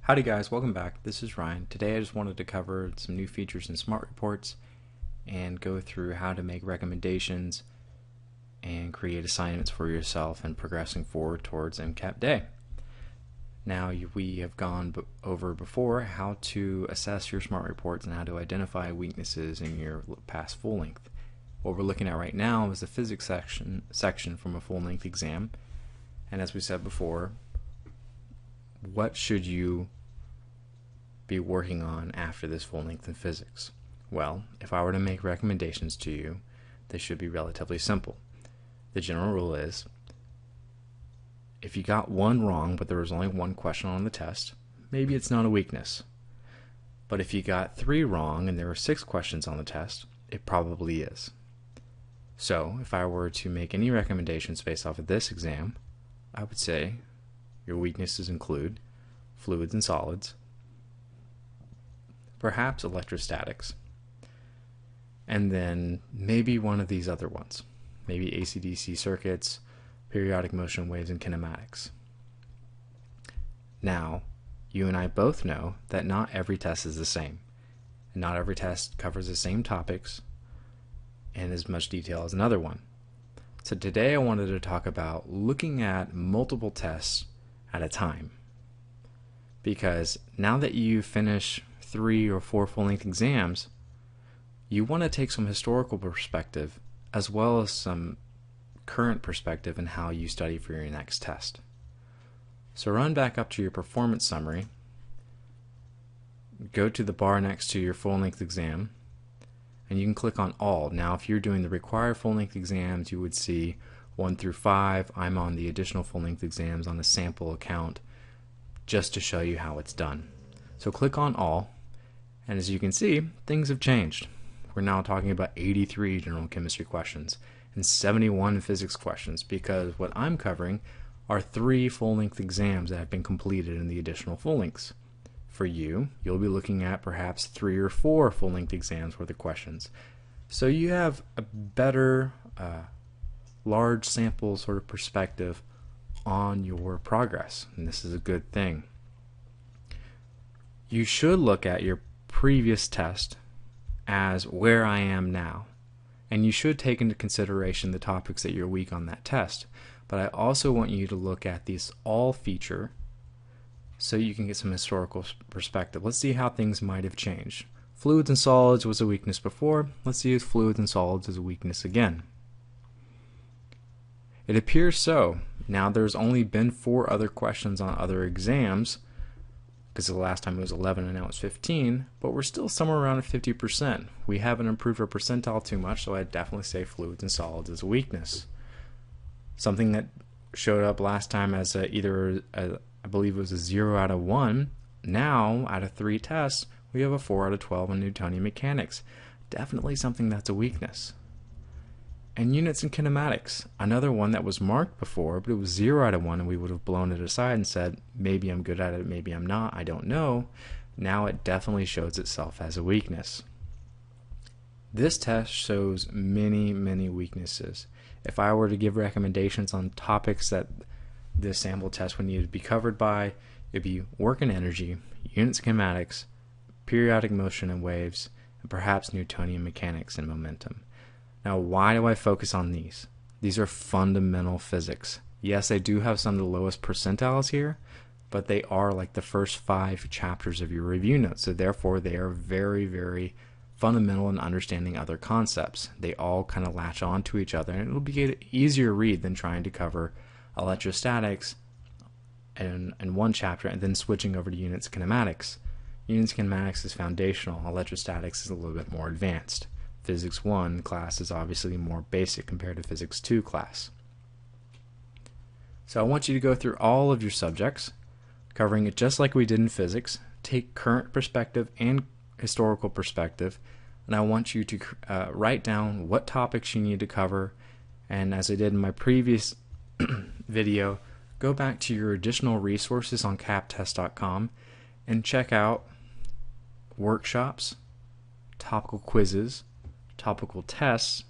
Howdy guys, welcome back. This is Ryan. Today I just wanted to cover some new features in Smart Reports and go through how to make recommendations and create assignments for yourself and progressing forward towards MCAP Day. Now we have gone over before how to assess your Smart Reports and how to identify weaknesses in your past full length. What we're looking at right now is the physics section from a full length exam, and as we said before, what should you be working on after this full length in physics? Well, if I were to make recommendations to you, they should be relatively simple. The general rule is, if you got one wrong but there was only one question on the test, maybe it's not a weakness. But if you got 3 wrong and there were 6 questions on the test, it probably is. So if I were to make any recommendations based off of this exam, I would say your weaknesses include fluids and solids, perhaps electrostatics, and then maybe one of these other ones, maybe AC/DC circuits, periodic motion waves, and kinematics. Now, you and I both know that not every test is the same, and not every test covers the same topics in as much detail as another one. So today I wanted to talk about looking at multiple tests at a time, because now that you finish 3 or 4 full-length exams, you want to take some historical perspective as well as some current perspective in how you study for your next test. So run back up to your performance summary, go to the bar next to your full-length exam, and you can click on all. Now if you're doing the required full-length exams, you would see 1 through 5. I'm on the additional full-length exams on a sample account just to show you how it's done. So click on all, and as you can see, things have changed. We're now talking about 83 general chemistry questions and 71 physics questions, because what I'm covering are 3 full-length exams that have been completed in the additional full-lengths. For you, you'll be looking at perhaps 3 or 4 full-length exams worth of questions. So you have a better large sample sort of perspective on your progress, and this is a good thing. You should look at your previous test as where I am now, and you should take into consideration the topics that you're weak on that test. But I also want you to look at this all feature so you can get some historical perspective. Let's see how things might have changed. Fluids and solids was a weakness before. Let's see if fluids and solids is a weakness again. It appears so. Now there's only been 4 other questions on other exams, because the last time it was 11 and now it's 15, but we're still somewhere around 50%. We haven't improved our percentile too much, so I'd definitely say fluids and solids is a weakness. Something that showed up last time as I believe it was a 0 out of 1, now out of 3 tests, we have a 4 out of 12 on Newtonian mechanics. Definitely something that's a weakness. And units and kinematics, another one that was marked before, but it was 0 out of 1, and we would have blown it aside and said, maybe I'm good at it, maybe I'm not, I don't know. Now it definitely shows itself as a weakness. This test shows many, many weaknesses. If I were to give recommendations on topics that this sample test would need to be covered by, it'd be work and energy, units and kinematics, periodic motion and waves, and perhaps Newtonian mechanics and momentum. Now, why do I focus on these? These are fundamental physics. Yes, I do have some of the lowest percentiles here, but they are like the first 5 chapters of your review notes, so therefore they are very, very fundamental in understanding other concepts. They all kind of latch on to each other, and it'll be an easier read than trying to cover electrostatics in one chapter and then switching over to units kinematics. Units kinematics is foundational. Electrostatics is a little bit more advanced. Physics 1 class is obviously more basic compared to Physics 2 class. So I want you to go through all of your subjects, covering it just like we did in physics. Take current perspective and historical perspective, and I want you to write down what topics you need to cover, and as I did in my previous video, go back to your additional resources on captest.com and check out workshops, topical quizzes, topical tests,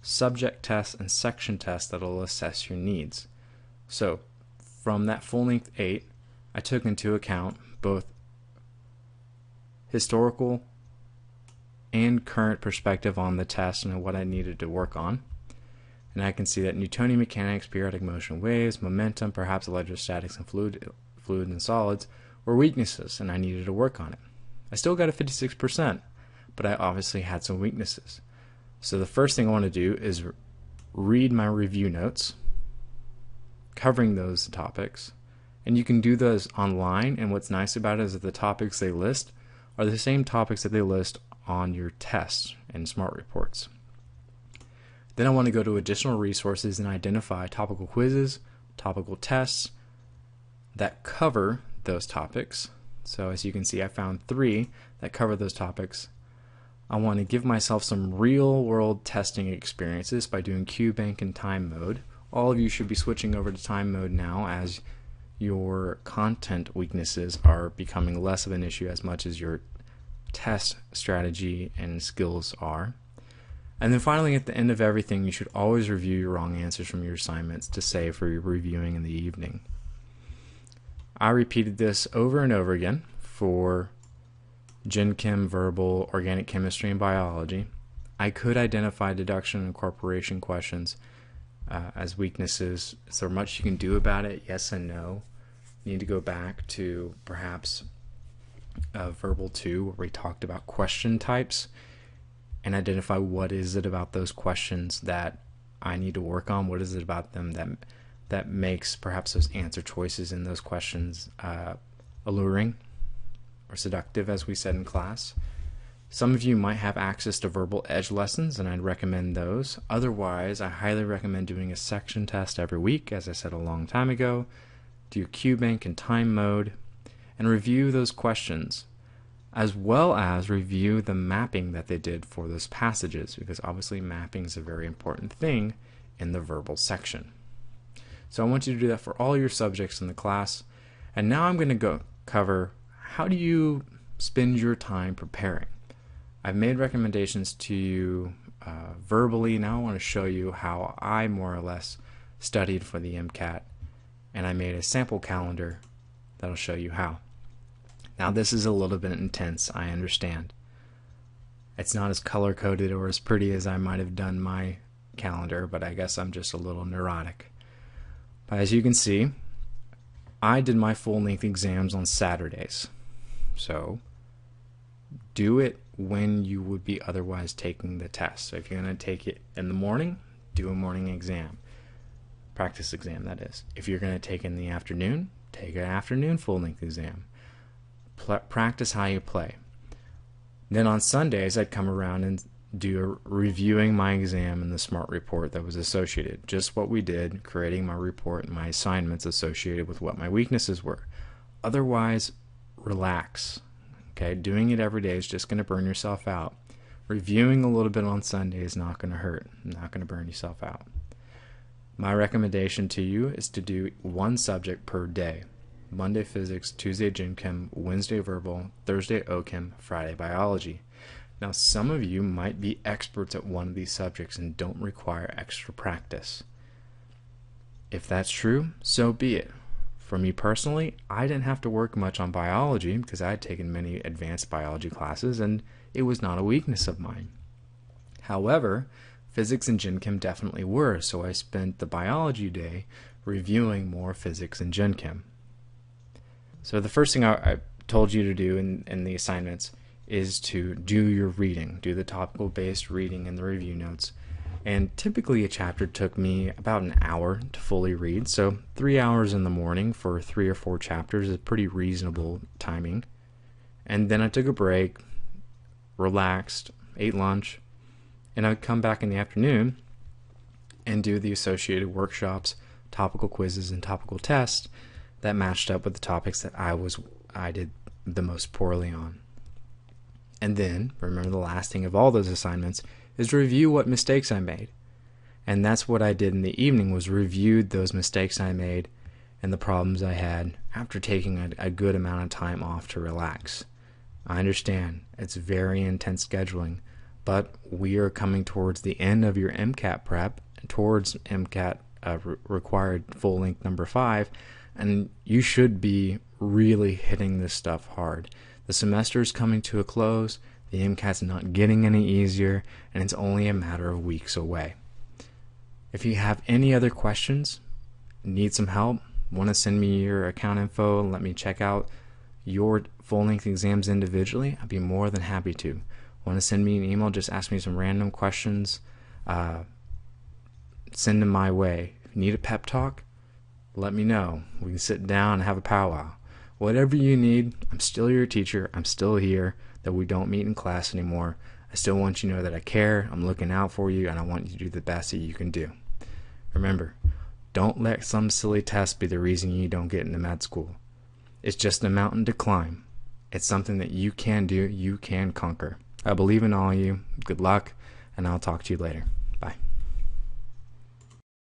subject tests, and section tests that will assess your needs. So from that full length 8, I took into account both historical and current perspective on the test and what I needed to work on. And I can see that Newtonian mechanics, periodic motion waves, momentum, perhaps electrostatics and fluid and solids were weaknesses, and I needed to work on it. I still got a 56%, but I obviously had some weaknesses. So the first thing I want to do is read my review notes covering those topics. And you can do those online, and what's nice about it is that the topics they list are the same topics that they list on your tests and smart reports. Then I want to go to additional resources and identify topical quizzes, topical tests that cover those topics. So as you can see, I found 3 that cover those topics. I want to give myself some real world testing experiences by doing QBank and time mode. All of you should be switching over to time mode now, as your content weaknesses are becoming less of an issue as much as your test strategy and skills are. And then finally, at the end of everything, you should always review your wrong answers from your assignments to save for your reviewing in the evening. I repeated this over and over again for Gen Chem, verbal, organic chemistry, and biology. I could identify deduction and incorporation questions as weaknesses. Is there much you can do about it? Yes and no. You need to go back to perhaps verbal 2, where we talked about question types, and identify what is it about those questions that I need to work on. What is it about them that makes perhaps those answer choices in those questions alluring or seductive, as we said in class. Some of you might have access to verbal edge lessons, and I'd recommend those. Otherwise, I highly recommend doing a section test every week, as I said a long time ago. Do QBank and time mode, and review those questions, as well as review the mapping that they did for those passages, because obviously mapping is a very important thing in the verbal section. So I want you to do that for all your subjects in the class. And now I'm going to go cover, how do you spend your time preparing? I've made recommendations to you verbally. Now I want to show you how I more or less studied for the MCAT, and I made a sample calendar that'll show you how. Now this is a little bit intense, I understand. It's not as color-coded or as pretty as I might have done my calendar, but I guess I'm just a little neurotic. But as you can see, I did my full-length exams on Saturdays. So do it when you would be otherwise taking the test. So if you're going to take it in the morning, do a morning exam. Practice exam, that is. If you're going to take it in the afternoon, take an afternoon full-length exam. Practice how you play. Then on Sundays, I'd come around and do reviewing my exam and the smart report that was associated. Just what we did, creating my report and my assignments associated with what my weaknesses were. Otherwise, relax. Okay, doing it every day is just going to burn yourself out. Reviewing a little bit on Sunday is not going to hurt, not going to burn yourself out. My recommendation to you is to do one subject per day. Monday physics, Tuesday Gen Chem, Wednesday verbal, Thursday OChem, Friday biology. Now some of you might be experts at one of these subjects and don't require extra practice. If that's true, so be it. For me personally, I didn't have to work much on biology because I had taken many advanced biology classes and it was not a weakness of mine. However, physics and Gen Chem definitely were, so I spent the biology day reviewing more physics and Gen Chem. So the first thing I told you to do in the assignments is to do your reading, do the topical based reading in the review notes. And typically a chapter took me about an hour to fully read, so 3 hours in the morning for 3 or 4 chapters is pretty reasonable timing. And then I took a break, relaxed, ate lunch, and I'd come back in the afternoon and do the associated workshops, topical quizzes, and topical tests that matched up with the topics that I did the most poorly on. And then, remember, the last thing of all those assignments is to review what mistakes I made. And that's what I did in the evening, was reviewed those mistakes I made and the problems I had after taking a good amount of time off to relax. I understand it's very intense scheduling, but we are coming towards the end of your MCAT prep, towards MCAT required full length number 5, and you should be really hitting this stuff hard. The semester is coming to a close, the MCAT's not getting any easier, and it's only a matter of weeks away. If you have any other questions, need some help, want to send me your account info and let me check out your full-length exams individually, I'd be more than happy to. Want to send me an email, just ask me some random questions, send them my way. If you need a pep talk, let me know. We can sit down and have a powwow. Whatever you need, I'm still your teacher. I'm still here, though we don't meet in class anymore. I still want you to know that I care, I'm looking out for you, and I want you to do the best that you can do. Remember, don't let some silly test be the reason you don't get into med school. It's just a mountain to climb. It's something that you can do, you can conquer. I believe in all of you. Good luck, and I'll talk to you later.